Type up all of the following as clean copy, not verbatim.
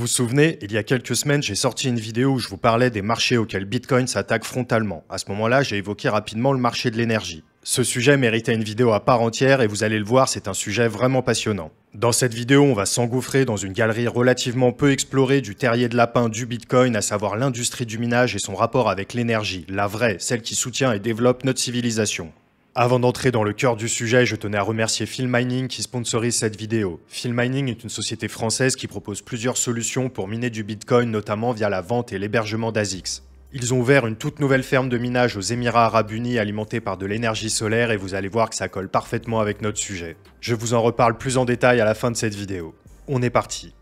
Vous vous souvenez, il y a quelques semaines, j'ai sorti une vidéo où je vous parlais des marchés auxquels Bitcoin s'attaque frontalement. À ce moment-là, j'ai évoqué rapidement le marché de l'énergie. Ce sujet méritait une vidéo à part entière et vous allez le voir, c'est un sujet vraiment passionnant. Dans cette vidéo, on va s'engouffrer dans une galerie relativement peu explorée du terrier de lapin du Bitcoin, à savoir l'industrie du minage et son rapport avec l'énergie, la vraie, celle qui soutient et développe notre civilisation. Avant d'entrer dans le cœur du sujet, je tenais à remercier Philmining qui sponsorise cette vidéo. Philmining est une société française qui propose plusieurs solutions pour miner du Bitcoin, notamment via la vente et l'hébergement d'ASICS. Ils ont ouvert une toute nouvelle ferme de minage aux Émirats Arabes Unis alimentée par de l'énergie solaire et vous allez voir que ça colle parfaitement avec notre sujet. Je vous en reparle plus en détail à la fin de cette vidéo. On est parti.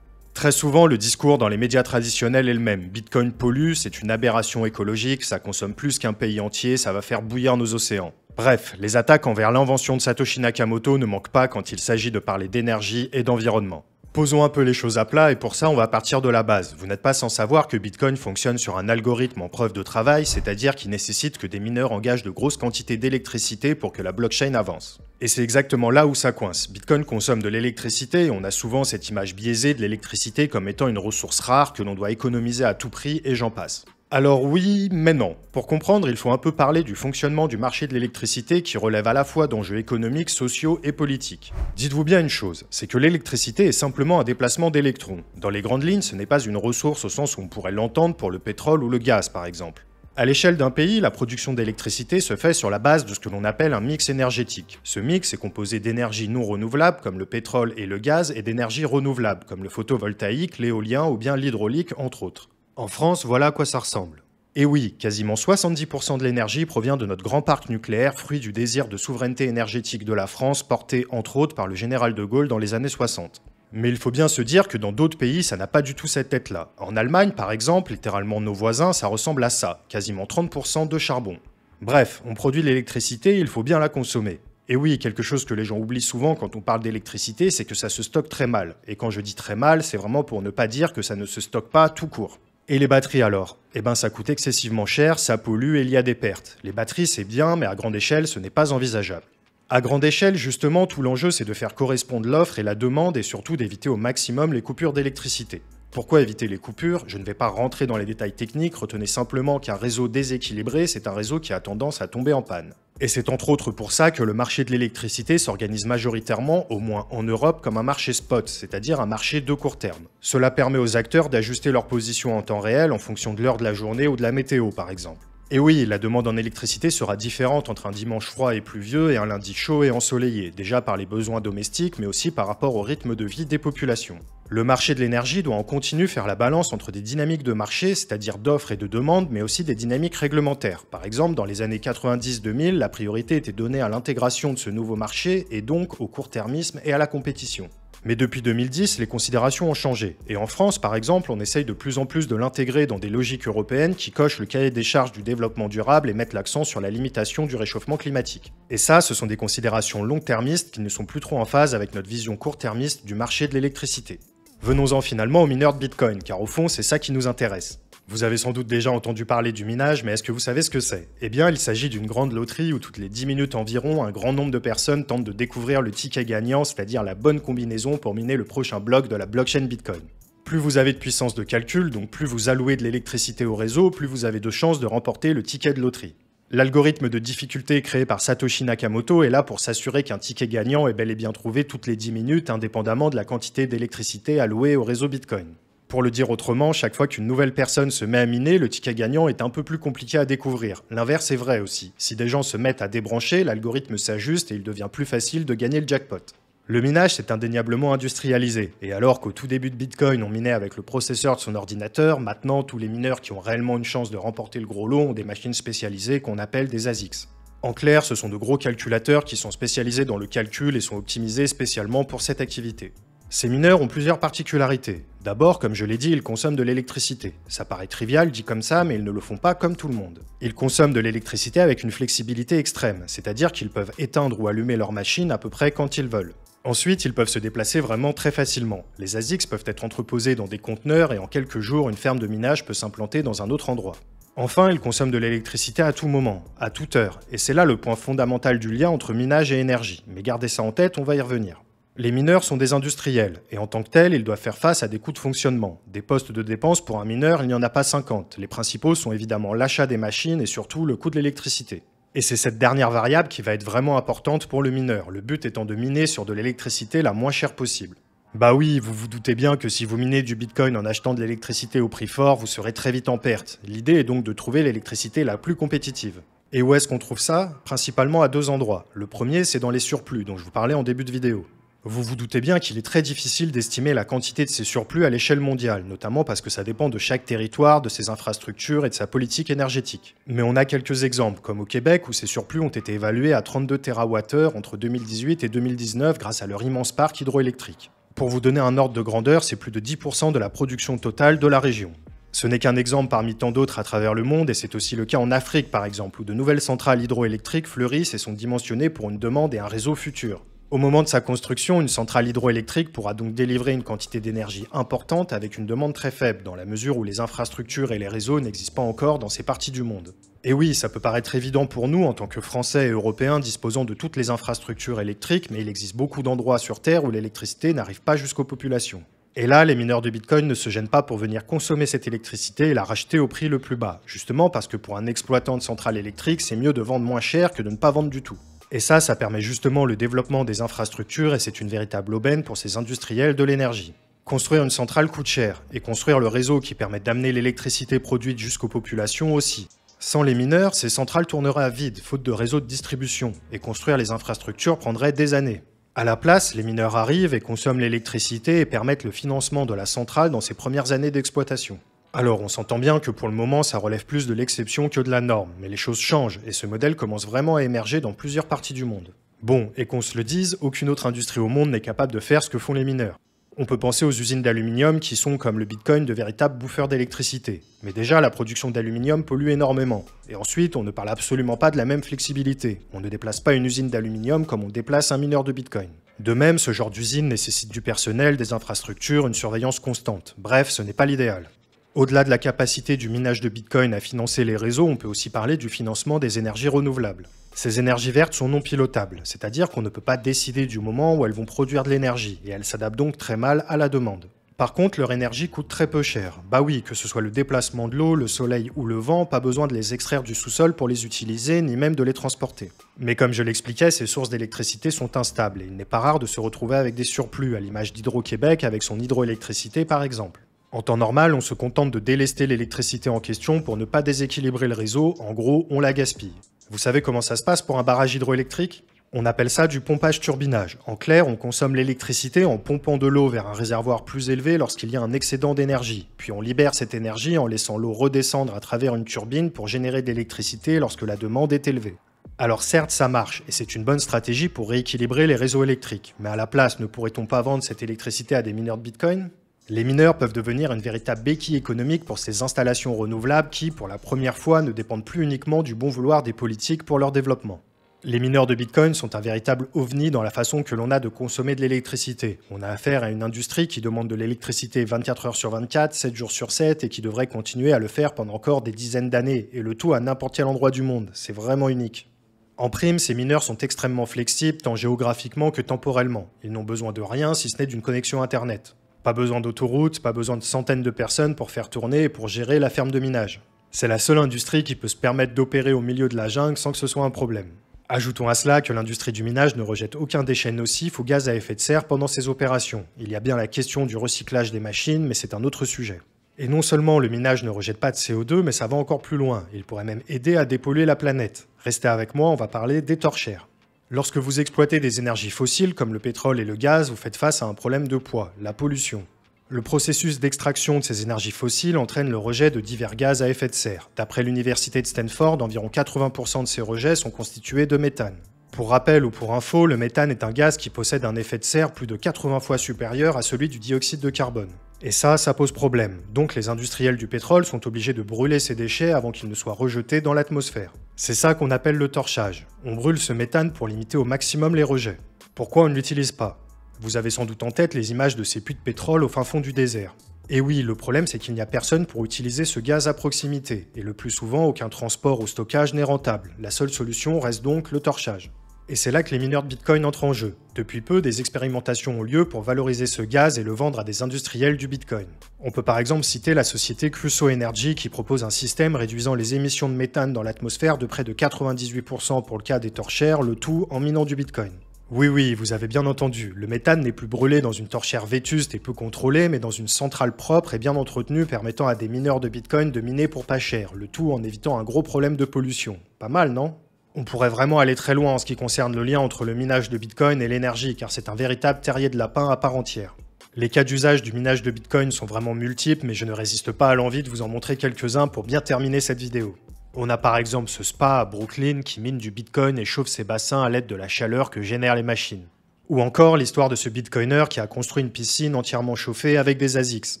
Très souvent, le discours dans les médias traditionnels est le même. Bitcoin pollue, c'est une aberration écologique, ça consomme plus qu'un pays entier, ça va faire bouillir nos océans. Bref, les attaques envers l'invention de Satoshi Nakamoto ne manquent pas quand il s'agit de parler d'énergie et d'environnement. Posons un peu les choses à plat et pour ça on va partir de la base. Vous n'êtes pas sans savoir que Bitcoin fonctionne sur un algorithme en preuve de travail, c'est-à-dire qu'il nécessite que des mineurs engagent de grosses quantités d'électricité pour que la blockchain avance. Et c'est exactement là où ça coince. Bitcoin consomme de l'électricité et on a souvent cette image biaisée de l'électricité comme étant une ressource rare que l'on doit économiser à tout prix et j'en passe. Alors oui, mais non. Pour comprendre, il faut un peu parler du fonctionnement du marché de l'électricité qui relève à la fois d'enjeux économiques, sociaux et politiques. Dites-vous bien une chose, c'est que l'électricité est simplement un déplacement d'électrons. Dans les grandes lignes, ce n'est pas une ressource au sens où on pourrait l'entendre pour le pétrole ou le gaz par exemple. À l'échelle d'un pays, la production d'électricité se fait sur la base de ce que l'on appelle un mix énergétique. Ce mix est composé d'énergies non renouvelables comme le pétrole et le gaz et d'énergies renouvelables comme le photovoltaïque, l'éolien ou bien l'hydraulique entre autres. En France, voilà à quoi ça ressemble. Et oui, quasiment 70% de l'énergie provient de notre grand parc nucléaire, fruit du désir de souveraineté énergétique de la France, porté entre autres par le général de Gaulle dans les années 60. Mais il faut bien se dire que dans d'autres pays, ça n'a pas du tout cette tête-là. En Allemagne, par exemple, littéralement nos voisins, ça ressemble à ça, quasiment 30% de charbon. Bref, on produit de l'électricité, il faut bien la consommer. Et oui, quelque chose que les gens oublient souvent quand on parle d'électricité, c'est que ça se stocke très mal. Et quand je dis très mal, c'est vraiment pour ne pas dire que ça ne se stocke pas tout court. Et les batteries alors? Eh ben ça coûte excessivement cher, ça pollue et il y a des pertes. Les batteries c'est bien, mais à grande échelle ce n'est pas envisageable. À grande échelle, justement, tout l'enjeu c'est de faire correspondre l'offre et la demande et surtout d'éviter au maximum les coupures d'électricité. Pourquoi éviter les coupures? Je ne vais pas rentrer dans les détails techniques, retenez simplement qu'un réseau déséquilibré, c'est un réseau qui a tendance à tomber en panne. Et c'est entre autres pour ça que le marché de l'électricité s'organise majoritairement, au moins en Europe, comme un marché spot, c'est-à-dire un marché de court terme. Cela permet aux acteurs d'ajuster leur position en temps réel en fonction de l'heure de la journée ou de la météo par exemple. Et oui, la demande en électricité sera différente entre un dimanche froid et pluvieux et un lundi chaud et ensoleillé, déjà par les besoins domestiques mais aussi par rapport au rythme de vie des populations. Le marché de l'énergie doit en continu faire la balance entre des dynamiques de marché, c'est-à-dire d'offres et de demandes, mais aussi des dynamiques réglementaires. Par exemple, dans les années 90-2000, la priorité était donnée à l'intégration de ce nouveau marché et donc au court-termisme et à la compétition. Mais depuis 2010, les considérations ont changé. Et en France, par exemple, on essaye de plus en plus de l'intégrer dans des logiques européennes qui cochent le cahier des charges du développement durable et mettent l'accent sur la limitation du réchauffement climatique. Et ça, ce sont des considérations long-termistes qui ne sont plus trop en phase avec notre vision court-termiste du marché de l'électricité. Venons-en finalement aux mineurs de Bitcoin, car au fond, c'est ça qui nous intéresse. Vous avez sans doute déjà entendu parler du minage, mais est-ce que vous savez ce que c'est? Eh bien, il s'agit d'une grande loterie où toutes les 10 minutes environ, un grand nombre de personnes tentent de découvrir le ticket gagnant, c'est-à-dire la bonne combinaison pour miner le prochain bloc de la blockchain Bitcoin. Plus vous avez de puissance de calcul, donc plus vous allouez de l'électricité au réseau, plus vous avez de chances de remporter le ticket de loterie. L'algorithme de difficulté créé par Satoshi Nakamoto est là pour s'assurer qu'un ticket gagnant est bel et bien trouvé toutes les 10 minutes, indépendamment de la quantité d'électricité allouée au réseau Bitcoin. Pour le dire autrement, chaque fois qu'une nouvelle personne se met à miner, le ticket gagnant est un peu plus compliqué à découvrir. L'inverse est vrai aussi. Si des gens se mettent à débrancher, l'algorithme s'ajuste et il devient plus facile de gagner le jackpot. Le minage s'est indéniablement industrialisé, et alors qu'au tout début de Bitcoin on minait avec le processeur de son ordinateur, maintenant tous les mineurs qui ont réellement une chance de remporter le gros lot ont des machines spécialisées qu'on appelle des ASICS. En clair, ce sont de gros calculateurs qui sont spécialisés dans le calcul et sont optimisés spécialement pour cette activité. Ces mineurs ont plusieurs particularités. D'abord, comme je l'ai dit, ils consomment de l'électricité. Ça paraît trivial dit comme ça, mais ils ne le font pas comme tout le monde. Ils consomment de l'électricité avec une flexibilité extrême, c'est-à-dire qu'ils peuvent éteindre ou allumer leur machine à peu près quand ils veulent. Ensuite, ils peuvent se déplacer vraiment très facilement. Les ASICS peuvent être entreposés dans des conteneurs et en quelques jours, une ferme de minage peut s'implanter dans un autre endroit. Enfin, ils consomment de l'électricité à tout moment, à toute heure, et c'est là le point fondamental du lien entre minage et énergie. Mais gardez ça en tête, on va y revenir. Les mineurs sont des industriels, et en tant que tels, ils doivent faire face à des coûts de fonctionnement. Des postes de dépenses pour un mineur, il n'y en a pas 50. Les principaux sont évidemment l'achat des machines et surtout le coût de l'électricité. Et c'est cette dernière variable qui va être vraiment importante pour le mineur, le but étant de miner sur de l'électricité la moins chère possible. Bah oui, vous vous doutez bien que si vous minez du Bitcoin en achetant de l'électricité au prix fort, vous serez très vite en perte. L'idée est donc de trouver l'électricité la plus compétitive. Et où est-ce qu'on trouve ça? Principalement à deux endroits. Le premier, c'est dans les surplus, dont je vous parlais en début de vidéo. Vous vous doutez bien qu'il est très difficile d'estimer la quantité de ces surplus à l'échelle mondiale, notamment parce que ça dépend de chaque territoire, de ses infrastructures et de sa politique énergétique. Mais on a quelques exemples, comme au Québec où ces surplus ont été évalués à 32 TWh entre 2018 et 2019 grâce à leur immense parc hydroélectrique. Pour vous donner un ordre de grandeur, c'est plus de 10% de la production totale de la région. Ce n'est qu'un exemple parmi tant d'autres à travers le monde et c'est aussi le cas en Afrique par exemple, où de nouvelles centrales hydroélectriques fleurissent et sont dimensionnées pour une demande et un réseau futur. Au moment de sa construction, une centrale hydroélectrique pourra donc délivrer une quantité d'énergie importante avec une demande très faible, dans la mesure où les infrastructures et les réseaux n'existent pas encore dans ces parties du monde. Et oui, ça peut paraître évident pour nous en tant que Français et Européens disposant de toutes les infrastructures électriques, mais il existe beaucoup d'endroits sur Terre où l'électricité n'arrive pas jusqu'aux populations. Et là, les mineurs de Bitcoin ne se gênent pas pour venir consommer cette électricité et la racheter au prix le plus bas, justement parce que pour un exploitant de centrale électrique, c'est mieux de vendre moins cher que de ne pas vendre du tout. Et ça permet justement le développement des infrastructures et c'est une véritable aubaine pour ces industriels de l'énergie. Construire une centrale coûte cher, et construire le réseau qui permet d'amener l'électricité produite jusqu'aux populations aussi. Sans les mineurs, ces centrales tourneraient à vide, faute de réseau de distribution, et construire les infrastructures prendrait des années. À la place, les mineurs arrivent et consomment l'électricité et permettent le financement de la centrale dans ses premières années d'exploitation. Alors, on s'entend bien que pour le moment, ça relève plus de l'exception que de la norme, mais les choses changent et ce modèle commence vraiment à émerger dans plusieurs parties du monde. Bon, et qu'on se le dise, aucune autre industrie au monde n'est capable de faire ce que font les mineurs. On peut penser aux usines d'aluminium qui sont, comme le Bitcoin, de véritables bouffeurs d'électricité. Mais déjà, la production d'aluminium pollue énormément. Et ensuite, on ne parle absolument pas de la même flexibilité. On ne déplace pas une usine d'aluminium comme on déplace un mineur de Bitcoin. De même, ce genre d'usine nécessite du personnel, des infrastructures, une surveillance constante. Bref, ce n'est pas l'idéal. Au-delà de la capacité du minage de Bitcoin à financer les réseaux, on peut aussi parler du financement des énergies renouvelables. Ces énergies vertes sont non pilotables, c'est-à-dire qu'on ne peut pas décider du moment où elles vont produire de l'énergie, et elles s'adaptent donc très mal à la demande. Par contre, leur énergie coûte très peu cher. Bah oui, que ce soit le déplacement de l'eau, le soleil ou le vent, pas besoin de les extraire du sous-sol pour les utiliser, ni même de les transporter. Mais comme je l'expliquais, ces sources d'électricité sont instables, et il n'est pas rare de se retrouver avec des surplus, à l'image d'Hydro-Québec avec son hydroélectricité par exemple. En temps normal, on se contente de délester l'électricité en question pour ne pas déséquilibrer le réseau, en gros, on la gaspille. Vous savez comment ça se passe pour un barrage hydroélectrique? On appelle ça du pompage-turbinage. En clair, on consomme l'électricité en pompant de l'eau vers un réservoir plus élevé lorsqu'il y a un excédent d'énergie. Puis on libère cette énergie en laissant l'eau redescendre à travers une turbine pour générer de l'électricité lorsque la demande est élevée. Alors certes, ça marche, et c'est une bonne stratégie pour rééquilibrer les réseaux électriques. Mais à la place, ne pourrait-on pas vendre cette électricité à des mineurs de Bitcoin? Les mineurs peuvent devenir une véritable béquille économique pour ces installations renouvelables qui, pour la première fois, ne dépendent plus uniquement du bon vouloir des politiques pour leur développement. Les mineurs de Bitcoin sont un véritable ovni dans la façon que l'on a de consommer de l'électricité. On a affaire à une industrie qui demande de l'électricité 24 heures sur 24, 7 jours sur 7 et qui devrait continuer à le faire pendant encore des dizaines d'années, et le tout à n'importe quel endroit du monde. C'est vraiment unique. En prime, ces mineurs sont extrêmement flexibles tant géographiquement que temporellement. Ils n'ont besoin de rien si ce n'est d'une connexion Internet. Pas besoin d'autoroute, pas besoin de centaines de personnes pour faire tourner et pour gérer la ferme de minage. C'est la seule industrie qui peut se permettre d'opérer au milieu de la jungle sans que ce soit un problème. Ajoutons à cela que l'industrie du minage ne rejette aucun déchet nocif ou gaz à effet de serre pendant ces opérations. Il y a bien la question du recyclage des machines, mais c'est un autre sujet. Et non seulement le minage ne rejette pas de CO2, mais ça va encore plus loin. Il pourrait même aider à dépolluer la planète. Restez avec moi, on va parler des torchères. Lorsque vous exploitez des énergies fossiles comme le pétrole et le gaz, vous faites face à un problème de poids, la pollution. Le processus d'extraction de ces énergies fossiles entraîne le rejet de divers gaz à effet de serre. D'après l'université de Stanford, environ 80% de ces rejets sont constitués de méthane. Pour rappel ou pour info, le méthane est un gaz qui possède un effet de serre plus de 80 fois supérieur à celui du dioxyde de carbone. Et ça pose problème. Donc les industriels du pétrole sont obligés de brûler ces déchets avant qu'ils ne soient rejetés dans l'atmosphère. C'est ça qu'on appelle le torchage. On brûle ce méthane pour limiter au maximum les rejets. Pourquoi on ne l'utilise pas? Vous avez sans doute en tête les images de ces puits de pétrole au fin fond du désert. Et oui, le problème c'est qu'il n'y a personne pour utiliser ce gaz à proximité, et le plus souvent aucun transport ou stockage n'est rentable. La seule solution reste donc le torchage. Et c'est là que les mineurs de Bitcoin entrent en jeu. Depuis peu, des expérimentations ont lieu pour valoriser ce gaz et le vendre à des industriels du Bitcoin. On peut par exemple citer la société Crusoe Energy qui propose un système réduisant les émissions de méthane dans l'atmosphère de près de 98% pour le cas des torchères, le tout en minant du Bitcoin. Oui, vous avez bien entendu, le méthane n'est plus brûlé dans une torchère vétuste et peu contrôlée, mais dans une centrale propre et bien entretenue permettant à des mineurs de Bitcoin de miner pour pas cher, le tout en évitant un gros problème de pollution. Pas mal, non ? On pourrait vraiment aller très loin en ce qui concerne le lien entre le minage de Bitcoin et l'énergie, car c'est un véritable terrier de lapin à part entière. Les cas d'usage du minage de Bitcoin sont vraiment multiples, mais je ne résiste pas à l'envie de vous en montrer quelques-uns pour bien terminer cette vidéo. On a par exemple ce spa à Brooklyn qui mine du Bitcoin et chauffe ses bassins à l'aide de la chaleur que génèrent les machines. Ou encore l'histoire de ce Bitcoiner qui a construit une piscine entièrement chauffée avec des ASICs.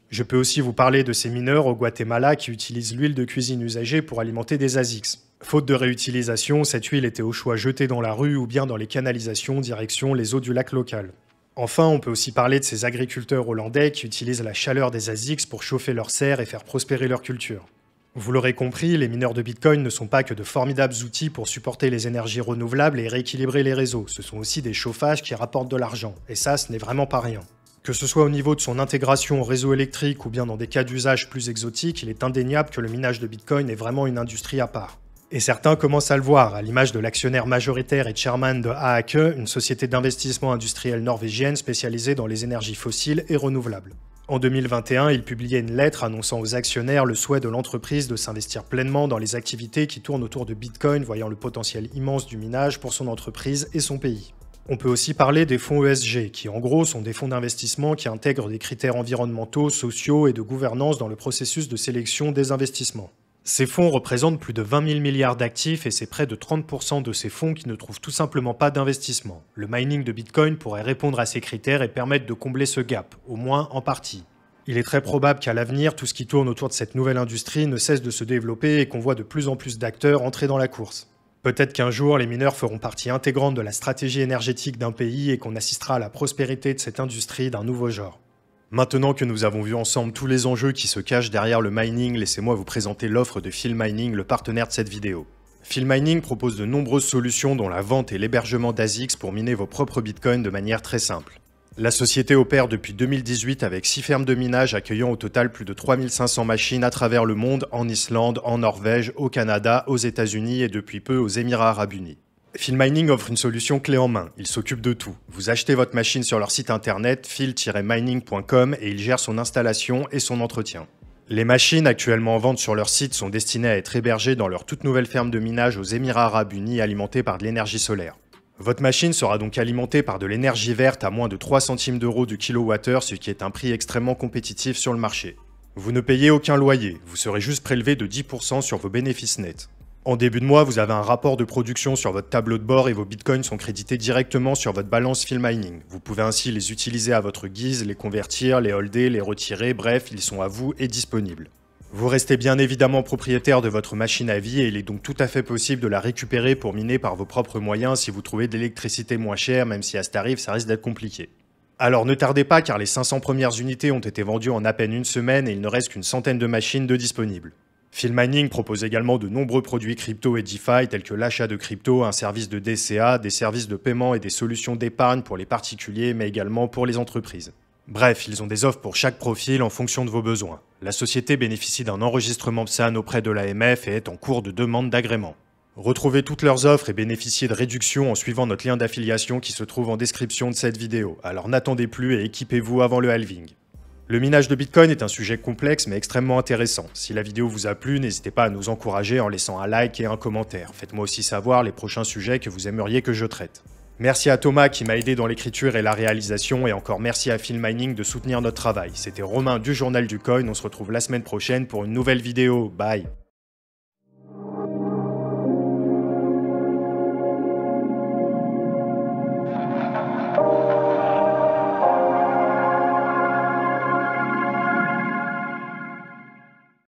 Je peux aussi vous parler de ces mineurs au Guatemala qui utilisent l'huile de cuisine usagée pour alimenter des ASICs. Faute de réutilisation, cette huile était au choix jetée dans la rue ou bien dans les canalisations direction les eaux du lac local. Enfin, on peut aussi parler de ces agriculteurs hollandais qui utilisent la chaleur des ASICs pour chauffer leurs serres et faire prospérer leur culture. Vous l'aurez compris, les mineurs de Bitcoin ne sont pas que de formidables outils pour supporter les énergies renouvelables et rééquilibrer les réseaux, ce sont aussi des chauffages qui rapportent de l'argent, et ça, ce n'est vraiment pas rien. Que ce soit au niveau de son intégration au réseau électrique ou bien dans des cas d'usage plus exotiques, il est indéniable que le minage de Bitcoin est vraiment une industrie à part. Et certains commencent à le voir, à l'image de l'actionnaire majoritaire et chairman de AAK, une société d'investissement industriel norvégienne spécialisée dans les énergies fossiles et renouvelables. En 2021, il publiait une lettre annonçant aux actionnaires le souhait de l'entreprise de s'investir pleinement dans les activités qui tournent autour de Bitcoin, voyant le potentiel immense du minage pour son entreprise et son pays. On peut aussi parler des fonds ESG, qui en gros sont des fonds d'investissement qui intègrent des critères environnementaux, sociaux et de gouvernance dans le processus de sélection des investissements. Ces fonds représentent plus de 20 000 milliards d'actifs et c'est près de 30% de ces fonds qui ne trouvent tout simplement pas d'investissement. Le mining de Bitcoin pourrait répondre à ces critères et permettre de combler ce gap, au moins en partie. Il est très probable qu'à l'avenir, tout ce qui tourne autour de cette nouvelle industrie ne cesse de se développer et qu'on voit de plus en plus d'acteurs entrer dans la course. Peut-être qu'un jour, les mineurs feront partie intégrante de la stratégie énergétique d'un pays et qu'on assistera à la prospérité de cette industrie d'un nouveau genre. Maintenant que nous avons vu ensemble tous les enjeux qui se cachent derrière le mining, laissez-moi vous présenter l'offre de Phil Mining, le partenaire de cette vidéo. Phil Mining propose de nombreuses solutions dont la vente et l'hébergement d'ASICs pour miner vos propres bitcoins de manière très simple. La société opère depuis 2018 avec 6 fermes de minage accueillant au total plus de 3500 machines à travers le monde, en Islande, en Norvège, au Canada, aux États-Unis et depuis peu aux Émirats Arabes Unis. Phil Mining offre une solution clé en main, il s'occupe de tout. Vous achetez votre machine sur leur site internet phil-mining.com et il gère son installation et son entretien. Les machines actuellement en vente sur leur site sont destinées à être hébergées dans leur toute nouvelle ferme de minage aux Émirats Arabes Unis alimentée par de l'énergie solaire. Votre machine sera donc alimentée par de l'énergie verte à moins de 3 centimes d'euros du kilowattheure, ce qui est un prix extrêmement compétitif sur le marché. Vous ne payez aucun loyer, vous serez juste prélevé de 10% sur vos bénéfices nets. En début de mois, vous avez un rapport de production sur votre tableau de bord et vos bitcoins sont crédités directement sur votre balance Phil Mining. Vous pouvez ainsi les utiliser à votre guise, les convertir, les holder, les retirer, bref, ils sont à vous et disponibles. Vous restez bien évidemment propriétaire de votre machine à vie et il est donc tout à fait possible de la récupérer pour miner par vos propres moyens si vous trouvez de l'électricité moins chère, même si à ce tarif, ça risque d'être compliqué. Alors ne tardez pas car les 500 premières unités ont été vendues en à peine une semaine et il ne reste qu'une centaine de machines de disponibles. Phil Mining propose également de nombreux produits crypto et DeFi tels que l'achat de crypto, un service de DCA, des services de paiement et des solutions d'épargne pour les particuliers mais également pour les entreprises. Bref, ils ont des offres pour chaque profil en fonction de vos besoins. La société bénéficie d'un enregistrement PSAN auprès de l'AMF et est en cours de demande d'agrément. Retrouvez toutes leurs offres et bénéficiez de réductions en suivant notre lien d'affiliation qui se trouve en description de cette vidéo. Alors n'attendez plus et équipez-vous avant le halving. Le minage de Bitcoin est un sujet complexe mais extrêmement intéressant. Si la vidéo vous a plu, n'hésitez pas à nous encourager en laissant un like et un commentaire. Faites-moi aussi savoir les prochains sujets que vous aimeriez que je traite. Merci à Thomas qui m'a aidé dans l'écriture et la réalisation et encore merci à Phil Mining de soutenir notre travail. C'était Romain du Journal du Coin, on se retrouve la semaine prochaine pour une nouvelle vidéo. Bye!